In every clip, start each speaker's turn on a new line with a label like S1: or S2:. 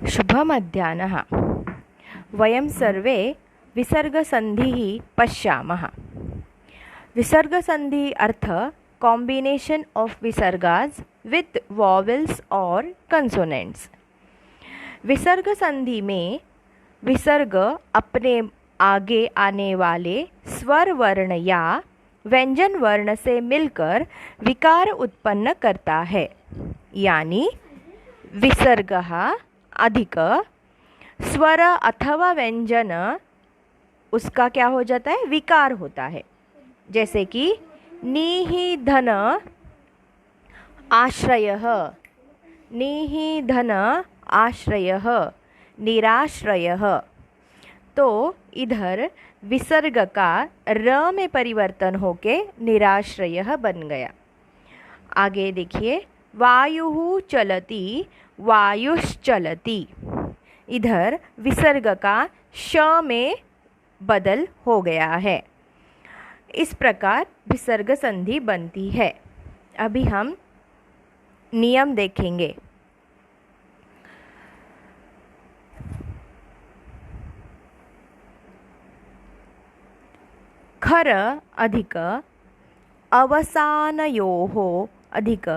S1: शुभमध्याह्नः। वयं सर्वे विसर्गसन्धिः पश्यामः। विसर्गसन्धि अर्थ combination of विसर्गास with vowels और कंसोनेंट्स। विसर्ग संधि में विसर्ग अपने आगे आने वाले स्वर वर्ण या व्यंजन वर्ण से मिलकर विकार उत्पन्न करता है, यानी विसर्गः अधिक स्वर अथवा व्यंजन उसका क्या हो जाता है, विकार होता है। जैसे कि निधन आश्रयः, निधन आश्रयः, निराश्रयः। तो इधर विसर्ग का र में परिवर्तन होके निराश्रयः बन गया। आगे देखिए, वायुः चलति वायुश्चलति। इधर विसर्ग का श में बदल हो गया है। इस प्रकार विसर्ग संधि बनती है। अभी हम नियम देखेंगे। खर अधिक अवसानयोः अधिक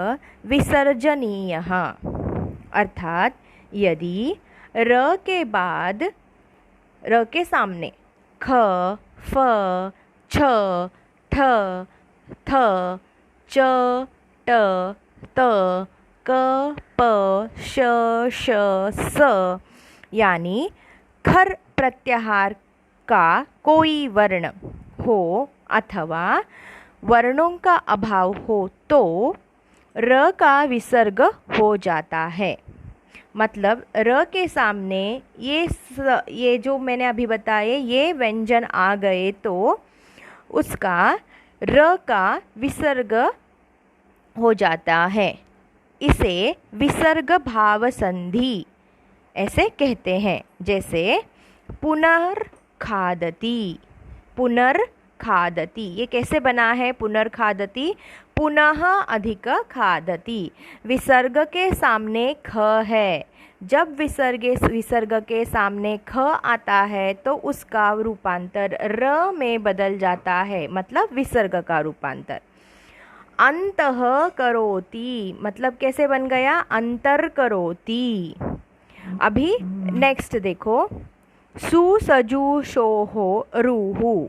S1: विसर्जनीयः। अर्थात यदि र के बाद, र के सामने ख, फ, छ, ठ, थ, च, ट, त, क, प, श, श, स यानी खर प्रत्याहार का कोई वर्ण हो अथवा वर्णों का अभाव हो तो र का विसर्ग हो जाता है। मतलब र के सामने ये जो मैंने अभी बताए ये व्यंजन आ गए तो उसका र का विसर्ग हो जाता है। इसे विसर्ग भाव संधि ऐसे कहते हैं। जैसे पुनर्खादति, पुनर्खादति, ये कैसे बना है पुनर्खादति? पुनः अधिक खादति, विसर्ग के सामने ख है। जब विसर्ग के सामने ख आता है तो उसका रूपांतर र में बदल जाता है, मतलब विसर्ग का रूपांतर। अंतः करोति, मतलब कैसे बन गया? अंतर करोति। अभी नेक्स्ट देखो, सुसजुषोः रुः।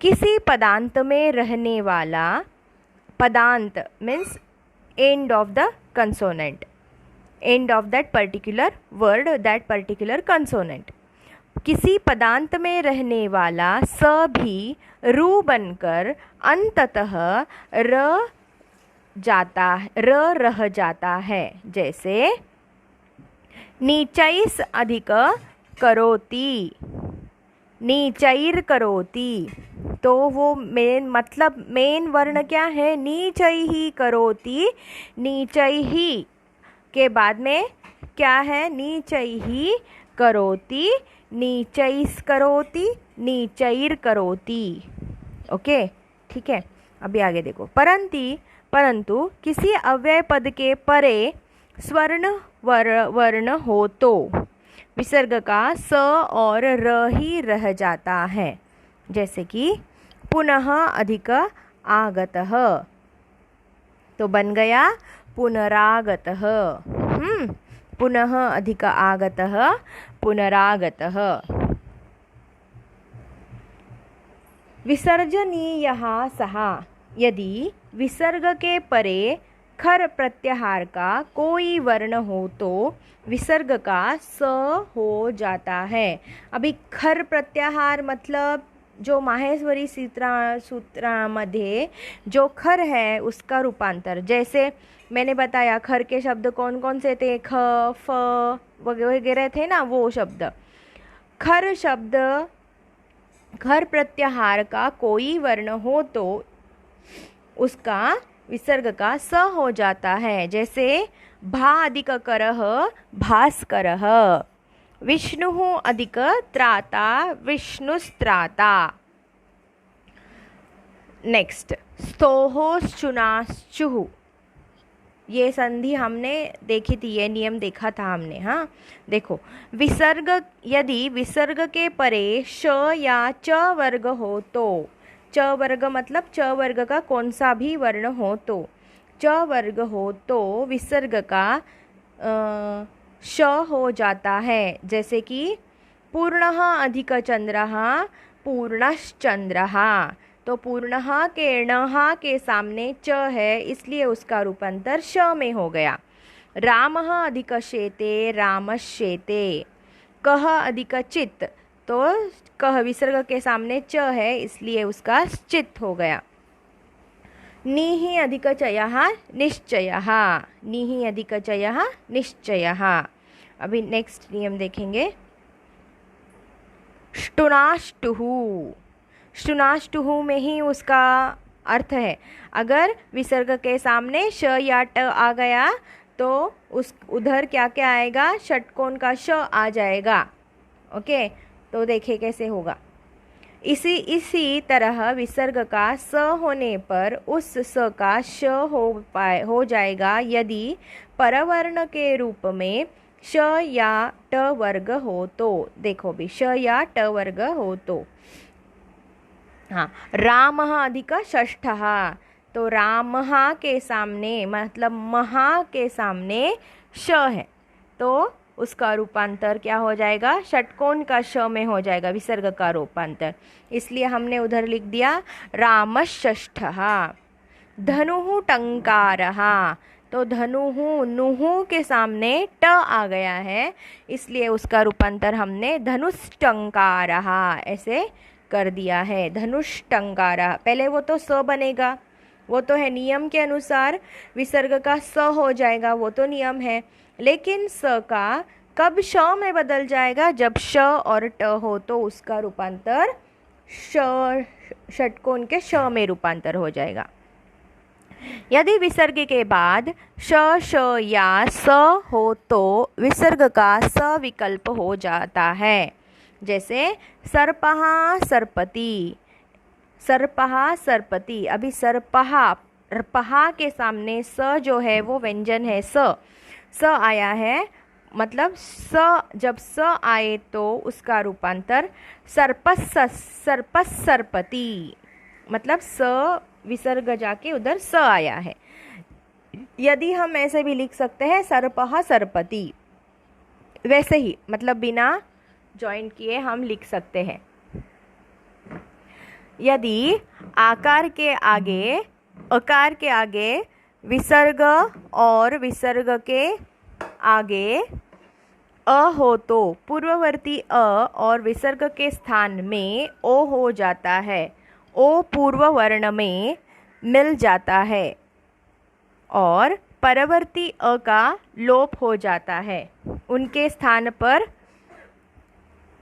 S1: किसी पदांत में रहने वाला, पदांत means end of the consonant, end of that particular word, that particular consonant. किसी पदांत में रहने वाला स भी रू बनकर अंततः र रह जाता है। जैसे नीचैस् अधिक करोति, नीचैर करोति। तो वो मेन वर्ण क्या है? नीचैहि करोति। नीचैहि के बाद में क्या है? नीचैहि करोति, नीचैस् करोति, नीचैर करोति। ओके, ठीक है। अभी आगे देखो, परंतु किसी अव्यय पद के परे स्वर्ण वर्ण हो तो विसर्ग का स और र ही रह जाता है। जैसे कि पुनः अधिक आगतः, तो बन गया पुनरागतः। पुनः अधिक आगतः, पुनरागतः। विसर्जनीयः सः, यदि विसर्ग के परे खर प्रत्याहार का कोई वर्ण हो तो विसर्ग का स हो जाता है। अभी खर प्रत्याहार मतलब जो माहेश्वरी सूत्रा मध्ये जो खर है उसका रूपांतर। जैसे मैंने बताया खर के शब्द कौन कौन से थे? ख, फ वगैरह थे ना, वो शब्द। खर शब्द, खर प्रत्याहार का कोई वर्ण हो तो उसका विसर्ग का स हो जाता है। जैसे भा अधिक करः भास्करः, विष्णुः अधिक त्राता विष्णुस्त्राता। नेक्स्ट, स्तोः शुनाश्चुः, ये संधि हमने देखी थी, ये नियम देखा था हमने। हाँ देखो, विसर्ग, यदि विसर्ग के परे श या च वर्ग हो तो, च वर्ग मतलब च वर्ग का कौन सा भी वर्ण हो तो, च वर्ग हो तो विसर्ग का श हो जाता है। जैसे कि पूर्णः अधिक चंद्रः, पूर्णश्चंद्रः। तो पूर्णः के णः के सामने च है, इसलिए उसका रूपांतर श में हो गया। रामः अधिक शेते, रामश्येते। कः अधिक चित्, तो कः विसर्ग के सामने च है, इसलिए उसका चित् हो गया। नीहि अधिक चयः, निश्चयः। नीहि अधिक चयः, निश्चयः। अभी नेक्स्ट नियम देखेंगे। ष्टुनाष्टुः, ष्टुनाष्टुः में ही उसका अर्थ है। अगर विसर्ग के सामने श या ट आ गया तो उस उधर क्या क्या आएगा, षटकोण का श आ जाएगा। ओके, तो देखिए कैसे होगा। इसी तरह विसर्ग का स होने पर उस स का श हो जाएगा यदि परवर्ण के रूप में श या ट वर्ग हो तो। देखो भी, श या ट वर्ग हो तो। हाँ, रामः अधिक षष्ठः, तो रामः के सामने मतलब महा के सामने श है, तो उसका रूपांतर क्या हो जाएगा, षटकोण का श में हो जाएगा विसर्ग का रूपांतर। इसलिए हमने उधर लिख दिया रामषष्ठः। धनुः टंकारः, तो धनुः नुः के सामने ट आ गया है, इसलिए उसका रूपांतर हमने धनुष्टंकारः ऐसे कर दिया है। धनुष्टंकारः, पहले वो तो स बनेगा, वो तो है नियम के अनुसार विसर्ग का स हो जाएगा, वो तो नियम है। लेकिन स का कब श में बदल जाएगा, जब श और ट हो तो उसका रूपांतर षटकोण के श में रूपांतर हो जाएगा। यदि विसर्ग के बाद श श या स हो तो विसर्ग का स विकल्प हो जाता है। जैसे सर्पः सर्पति, सर्पः सर्पति। अभी सर्पः, पहा के सामने स जो है वो व्यंजन है, स आया है, मतलब स जब स आए तो उसका रूपांतर सर्पस सर्पति, मतलब स विसर्ग जाके उधर स आया है। यदि हम ऐसे भी लिख सकते हैं सर्पः सर्पति, वैसे ही मतलब बिना जॉइंट किए हम लिख सकते हैं। यदि आकार के आगे, अकार के आगे विसर्ग और विसर्ग के आगे अ हो तो पूर्ववर्ती अ और विसर्ग के स्थान में ओ हो जाता है। ओ पूर्व वर्ण में मिल जाता है और परवर्ती अ का लोप हो जाता है। उनके स्थान पर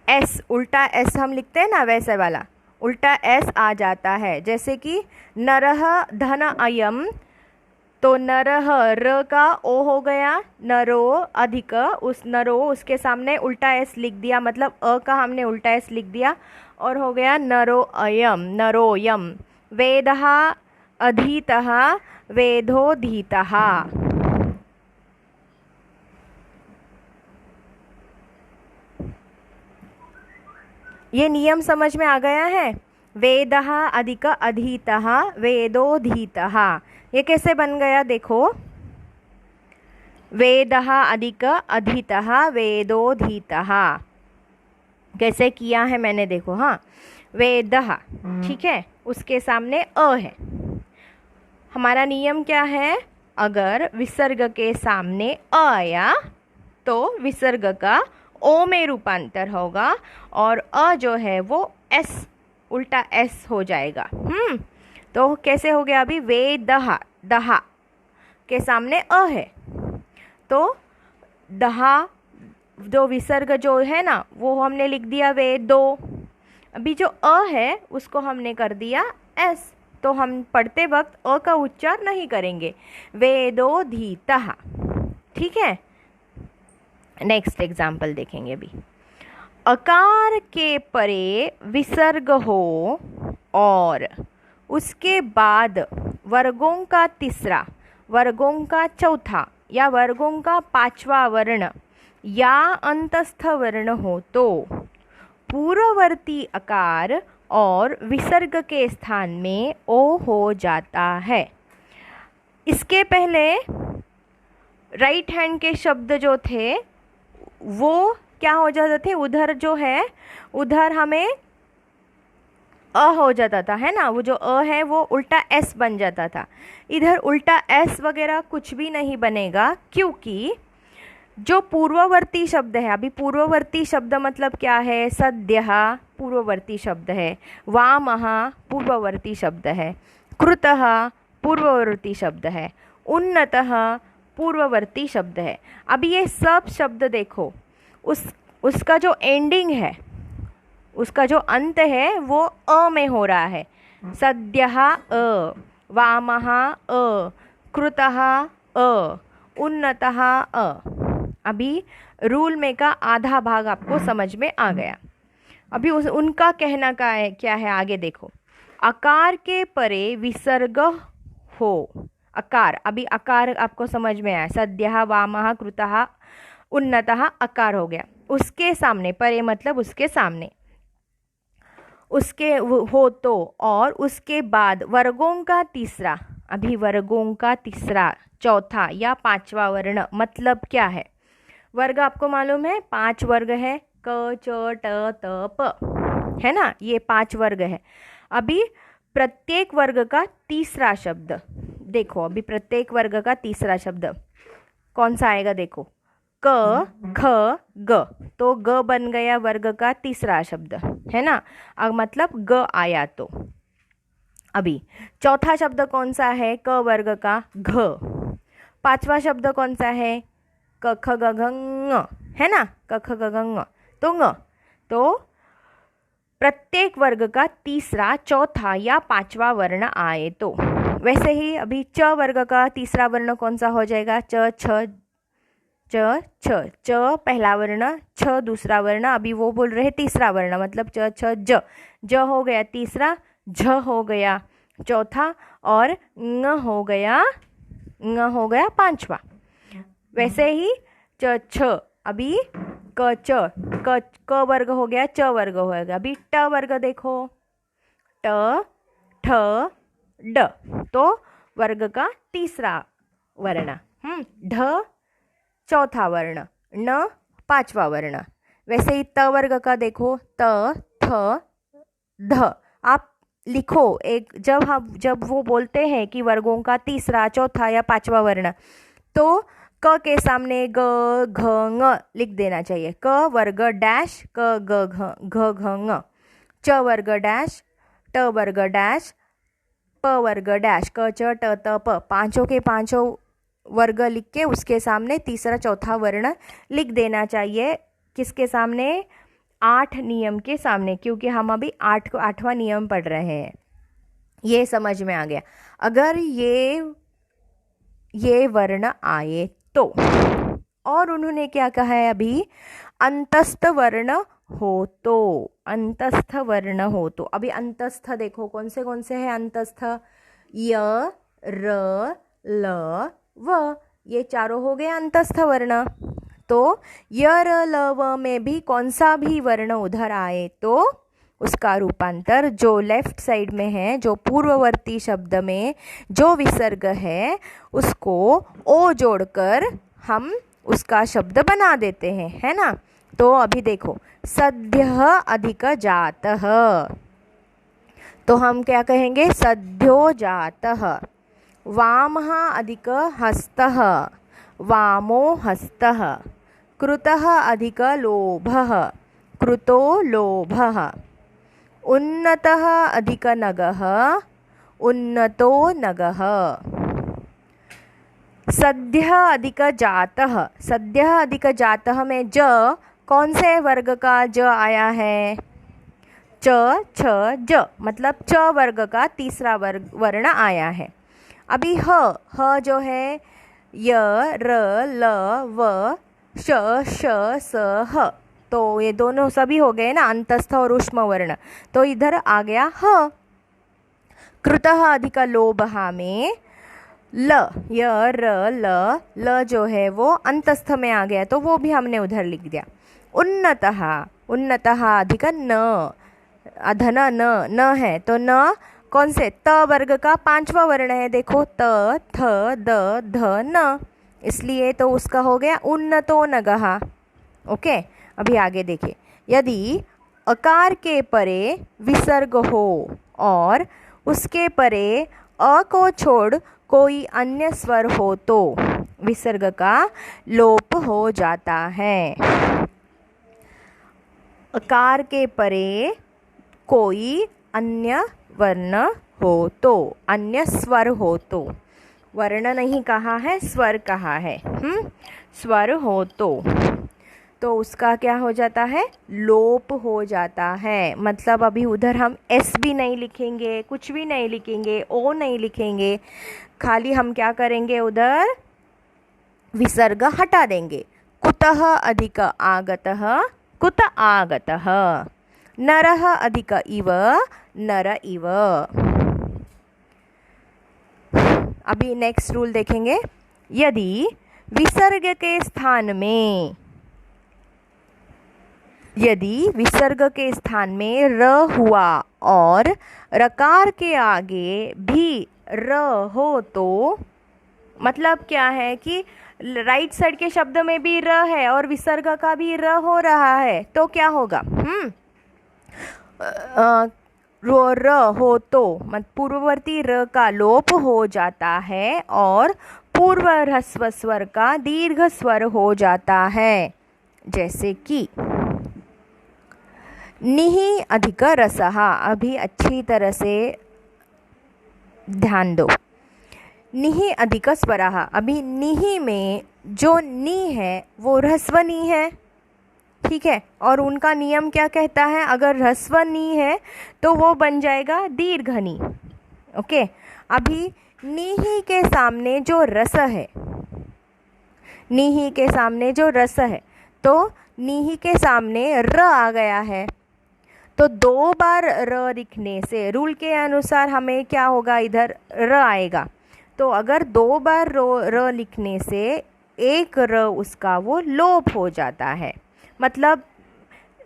S1: एस, उल्टा एस हम लिखते हैं ना, वैसे वाला उल्टा एस आ जाता है। जैसे कि नरः धन अयम, तो नरः र का ओ हो गया, नरो अधिक, उस नरो उसके सामने उल्टा एस लिख दिया, मतलब अ का हमने उल्टा एस लिख दिया और हो गया नरो अयम, नरोयम। वेदः अधीतः, वेदोधीतः। ये नियम समझ में आ गया है। वेदः अधिक अधीतः, वेदोधीतः। ये कैसे बन गया देखो, वेदः अधिक अधीतः, वेदोधीतः। कैसे किया है मैंने देखो। हाँ, वेदः, ठीक है, उसके सामने अ है। हमारा नियम क्या है, अगर विसर्ग के सामने अ आया तो विसर्ग का ओ में रूपांतर होगा और अ जो है वो एस, उल्टा एस हो जाएगा। तो कैसे हो गया, अभी वेदः, दहा के सामने अ है, तो दहा जो विसर्ग जो है ना वो हमने लिख दिया वेदो। अभी जो अ है उसको हमने कर दिया एस, तो हम पढ़ते वक्त अ का उच्चार नहीं करेंगे, वेदोधीतः। ठीक है, नेक्स्ट एग्जाम्पल देखेंगे अभी। अकार के परे विसर्ग हो और उसके बाद वर्गों का तीसरा, वर्गों का चौथा या वर्गों का पांचवा वर्ण या अंतस्थ वर्ण हो तो पूर्ववर्ती अकार और विसर्ग के स्थान में ओ हो जाता है। इसके पहले राइट हैंड के शब्द जो थे वो क्या हो जाते थे, उधर जो है उधर हमें अ हो जाता था, है ना। वो जो अ है वो उल्टा एस बन जाता था। इधर उल्टा एस वगैरह कुछ भी नहीं बनेगा, क्योंकि जो पूर्ववर्ती शब्द है, अभी पूर्ववर्ती शब्द मतलब क्या है, सद्यः पूर्ववर्ती शब्द है, वामः पूर्ववर्ती शब्द है, कृतः पूर्ववर्ती शब्द है, उन्नतः पूर्ववर्ती शब्द है। अभी ये सब शब्द देखो, उसका जो एंडिंग है, उसका जो अंत है वो अ में हो रहा है। सद्यः अ, वामः अ, कृतः अ, उन्नतः अ। अभी रूल में का आधा भाग आपको समझ में आ गया। अभी उनका कहना का है क्या है, आगे देखो। आकार के परे विसर्ग हो, अकार, अभी अकार आपको समझ में आया, सद्यः वामः कृतः उन्नतः अकार हो गया। उसके सामने, परे मतलब उसके सामने, उसके हो तो, और उसके बाद वर्गों का तीसरा, अभी वर्गों का तीसरा, चौथा या पांचवा वर्ण मतलब क्या है। वर्ग आपको मालूम है, 5 वर्ग है, क च ट त प, है ना, ये 5 वर्ग है। अभी प्रत्येक वर्ग का तीसरा शब्द देखो, अभी प्रत्येक वर्ग का तीसरा शब्द कौन सा आएगा, देखो, क ख ग, तो ग बन गया वर्ग का तीसरा शब्द, है ना। मतलब ग आया तो। अभी चौथा शब्द कौन सा है, क वर्ग का घ। पांचवा शब्द कौन सा है, क ख ग घ ङ, है ना, क ख ग घ ङ, तो ङ। तो प्रत्येक वर्ग का तीसरा, चौथा या पांचवा वर्ण आए तो। वैसे ही अभी च वर्ग का तीसरा वर्ण कौन सा हो जाएगा, च छ च छ, च पहला वर्ण, छ दूसरा वर्ण, अभी वो बोल रहे तीसरा वर्ण मतलब च छ ज, ज हो गया तीसरा, झ हो गया चौथा, और ङ हो गया पांचवा। वैसे ही च छ, अभी क च, क वर्ग हो गया, च वर्ग हो गया। अभी ट वर्ग देखो, ट ठ ड, तो वर्ग का तीसरा वर्ण, ढ चौथा वर्ण, न पांचवा वर्ण। वैसे ही त वर्ग का देखो, त थ ध। आप लिखो एक, जब वो बोलते हैं कि वर्गों का तीसरा, चौथा या पांचवा वर्ण, तो क के सामने ग घ ङ लिख देना चाहिए। क वर्ग डैश, क ग घ ङ, च वर्ग डैश, ट वर्ग डैश, प वर्ग डैश, क च ट त प, पांचों के पांचों वर्ग लिख के उसके सामने तीसरा चौथा वर्ण लिख देना चाहिए। किसके सामने, 8 नियम के सामने, क्योंकि हम अभी 8वां नियम पढ़ रहे हैं। ये समझ में आ गया। अगर ये वर्ण आए तो, और उन्होंने क्या कहा है अभी, अंतस्थ वर्ण हो तो, अंतस्थ वर्ण हो तो। अभी अंतस्थ देखो कौन से हैं अंतस्थ, य र ल व, ये चारों हो गए अंतस्थ वर्ण। तो य र ल व में भी कौन सा भी वर्ण उधर आए तो उसका रूपांतर जो लेफ्ट साइड में है, जो पूर्ववर्ती शब्द में जो विसर्ग है, उसको ओ जोड़कर हम उसका शब्द बना देते हैं, है ना। तो अभी देखो, सद्यः अधिक जातः, तो हम क्या कहेंगे, सद्यो जातः। वामः अधिक हस्तः, वामो हस्तः। कृतः अधिक लोभः, कृतो लोभः। उन्नतः अधिक नगः, उन्नतो नगः। सद्यः अधिक जातः, सद्यः अधिक जातः में ज कौन से वर्ग का ज आया है, च छ ज, मतलब च वर्ग का तीसरा वर्ण आया है। अभी ह जो है, य र ल व श श स ह, तो ये दोनों सभी हो गए ना अंतस्थ और ऊष्म वर्ण, तो इधर आ गया ह। कृतः अधिक लोभः में ल, य र ल, ल जो है वो अंतस्थ में आ गया तो वो भी हमने उधर लिख दिया। उन्नतः, उन्नतः अधिक न, अधन न, न है तो न कौन से, त वर्ग का पांचवा वर्ण है, देखो त, थ, द, ध, न, इसलिए तो उसका हो गया उन्नतो नगः। ओके, अभी आगे देखिए, यदि अकार के परे विसर्ग हो और उसके परे अ को छोड़ कोई अन्य स्वर हो तो विसर्ग का लोप हो जाता है। अकार के परे कोई अन्य वर्ण हो तो, अन्य स्वर हो तो, वर्ण नहीं कहा है, स्वर कहा है, स्वर हो तो उसका क्या हो जाता है, लोप हो जाता है। मतलब अभी उधर हम एस भी नहीं लिखेंगे, कुछ भी नहीं लिखेंगे, ओ नहीं लिखेंगे, खाली हम क्या करेंगे, उधर विसर्ग हटा देंगे। कुतः अधिक आगतः, कुत आगतः, नरः अधिक इव, नर इव। अभी नेक्स्ट रूल देखेंगे, यदि विसर्ग के स्थान में, यदि विसर्ग के स्थान में र हुआ और रकार के आगे भी र हो तो, मतलब क्या है कि राइट साइड के शब्द में भी र है और विसर्ग का भी र हो रहा है तो क्या होगा, र हो तो मत पूर्ववर्ती र का लोप हो जाता है और पूर्व ह्रस्व स्वर का दीर्घ स्वर हो जाता है। जैसे कि निहि अधिक रसः, अभी अच्छी तरह से ध्यान दो, निहि अधिक स्वरः, अभी निहि में जो नी है वो ह्रस्व नी है, ठीक है, और उनका नियम क्या कहता है, अगर ह्रस्व नी है तो वो बन जाएगा दीर्घ नी। ओके, अभी निहि के सामने जो रस है, निहि के सामने जो रस है तो निहि के सामने र आ गया है, तो दो बार र लिखने से रूल के अनुसार हमें क्या होगा, इधर र आएगा, तो अगर दो बार र लिखने से एक र उसका वो लोप हो जाता है। मतलब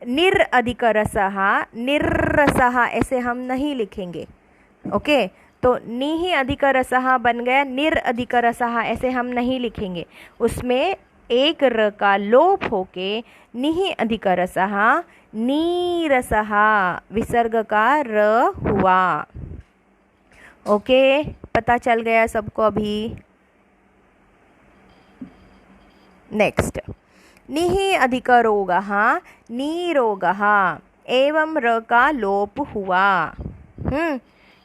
S1: निर अधिक रसः, निर्रसः ऐसे हम नहीं लिखेंगे। ओके, तो निहि अधिक रसः बन गया, निर अधिक रसः ऐसे हम नहीं लिखेंगे, उसमें एक र का लोप होके निहि अधिक रसः, नीरसः, विसर्ग का र हुआ। ओके, पता चल गया सबको अभी। नेक्स्ट, निहि अधिक रोगः, नीरोगः, एवं र का लोप हुआ।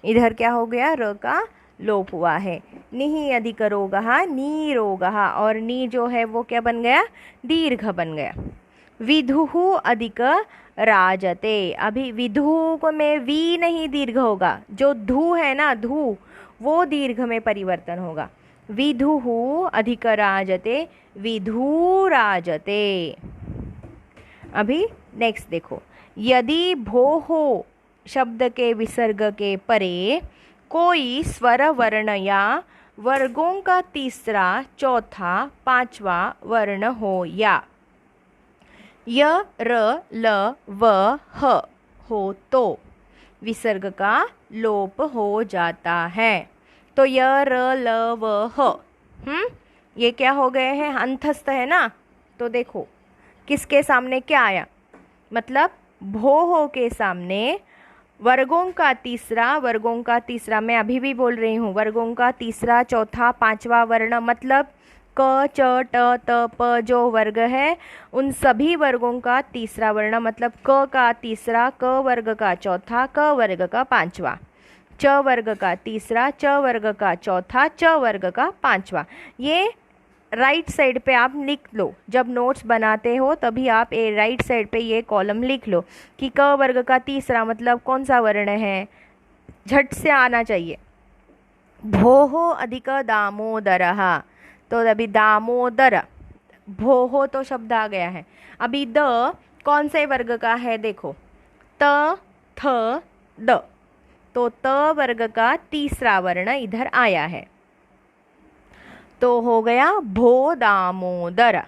S1: इधर क्या हो गया, र का लोप हुआ है, निहि अधिक रोगः, नीरोगः, और नी जो है वो क्या बन गया, दीर्घ बन गया। विधुः अधिक राजते, अभी विधु में वी नहीं दीर्घ होगा, जो धू है ना, धू वो दीर्घ में परिवर्तन होगा। विधुः अधिक राजते, विधु राजते। अभी नेक्स्ट देखो, यदि भोः शब्द के विसर्ग के परे कोई स्वर वर्ण या वर्गों का तीसरा, चौथा, पांचवा वर्ण हो या य, र, ल, व, ह हो तो विसर्ग का लोप हो जाता है। तो य, र, ल, व, ह, ये क्या हो गए हैं, अंतस्थ है ना, तो देखो किसके सामने क्या आया, मतलब भोह के सामने वर्गों का तीसरा, वर्गों का तीसरा, मैं अभी भी बोल रही हूँ, वर्गों का तीसरा, चौथा, पांचवा वर्ण, मतलब क, च, ट, त, प जो वर्ग है उन सभी वर्गों का तीसरा वर्ण, मतलब क का तीसरा, क वर्ग का चौथा, क वर्ग का पांचवा, च वर्ग का तीसरा, च वर्ग का चौथा, च वर्ग का पांचवा। ये राइट साइड पे आप लिख लो, जब नोट्स बनाते हो तभी आप राइट साइड पे ये कॉलम लिख लो कि क वर्ग का तीसरा मतलब कौन सा वर्ण है, झट से आना चाहिए। भोः अधिक दामोदरः, तो अभी दामोदर, भोः तो शब्द आ गया है। अभी द कौन से वर्ग का है, देखो त, थ, द, तो त वर्ग का तीसरा वर्ण इधर आया है। तो हो गया भो दामोदर,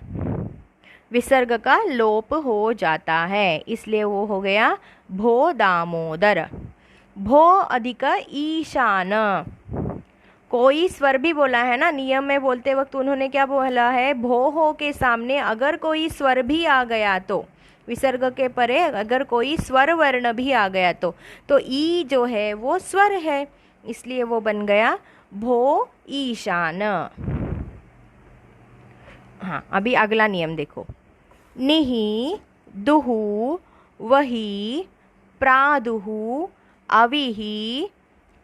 S1: विसर्ग का लोप हो जाता है, इसलिए वो हो गया भो दामोदर। भो अधिक ईशान, कोई स्वर भी बोला है ना, नियम में बोलते वक्त उन्होंने क्या बोला है, भो हो के सामने अगर कोई स्वर भी आ गया तो, विसर्ग के परे अगर कोई स्वर वर्ण भी आ गया तो ई जो है वो स्वर है, इसलिए वो बन गया भो ईशान। हाँ, अभी अगला नियम देखो। निहि, दुहु, वही, प्रादुहु, अविहि,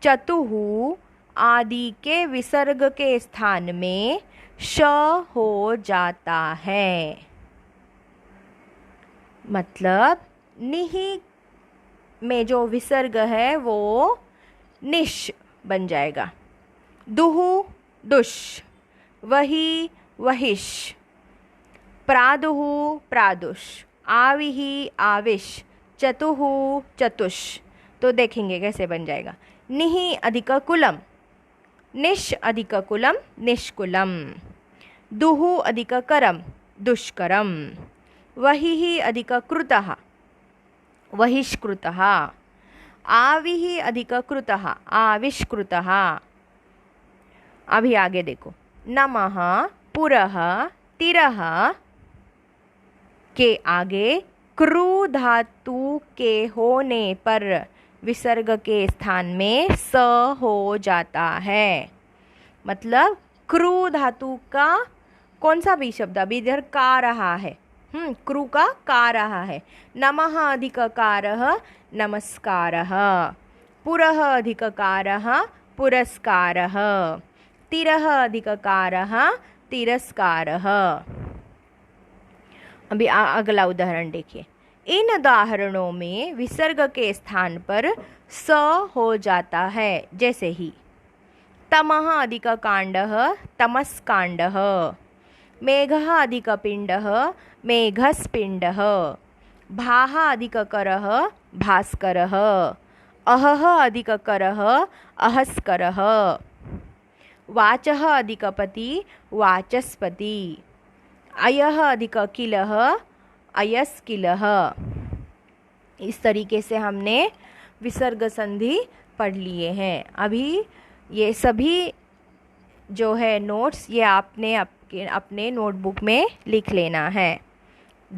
S1: चतुहु आदि के विसर्ग के स्थान में श हो जाता है। मतलब निहि में जो विसर्ग है वो निश बन जाएगा, दुहु दुष, वही वहिष, प्रादुहु प्रादुष, आविहि आविश, चतुहु चतुष। तो देखेंगे कैसे बन जाएगा। निहि अधिक कुलम, निश अधिक कुलम निष्कुलम, दुहु अधिक करम दुष्करम, वहिहि अधिक कृतः वहिष्कृतः, आविहि अधिक कृतः आविष्कृतः। अभी आगे देखो। नमः, पुरः, तिरः के आगे क्रू धातु के होने पर विसर्ग के स्थान में स हो जाता है। मतलब क्रू धातु का कौन सा भी शब्द अभी इधर का रहा है, क्रू का का रहा है। नमः अधिककारः नमस्कारः, पुरः अधिककारः पुरस्कारः, तिरः अधिककारः तिरस्कारः। अभी अगला उदाहरण देखिए। इन उदाहरणों में विसर्ग के स्थान पर स हो जाता है, जैसे ही तमः अधिक कांडः तमस्कांडः, मेघः अधिक पिंडः मेघस्पिंडः, भाः अधिक करः भास्करः, अहः अधिक करः अहस्करः, वाचः अधिक पति वाचस्पति, अयः अधिक किलः अयस्किलः। इस तरीके से हमने विसर्ग संधि पढ़ लिए हैं। अभी ये सभी जो है नोट्स ये आपने अपने नोटबुक में लिख लेना है।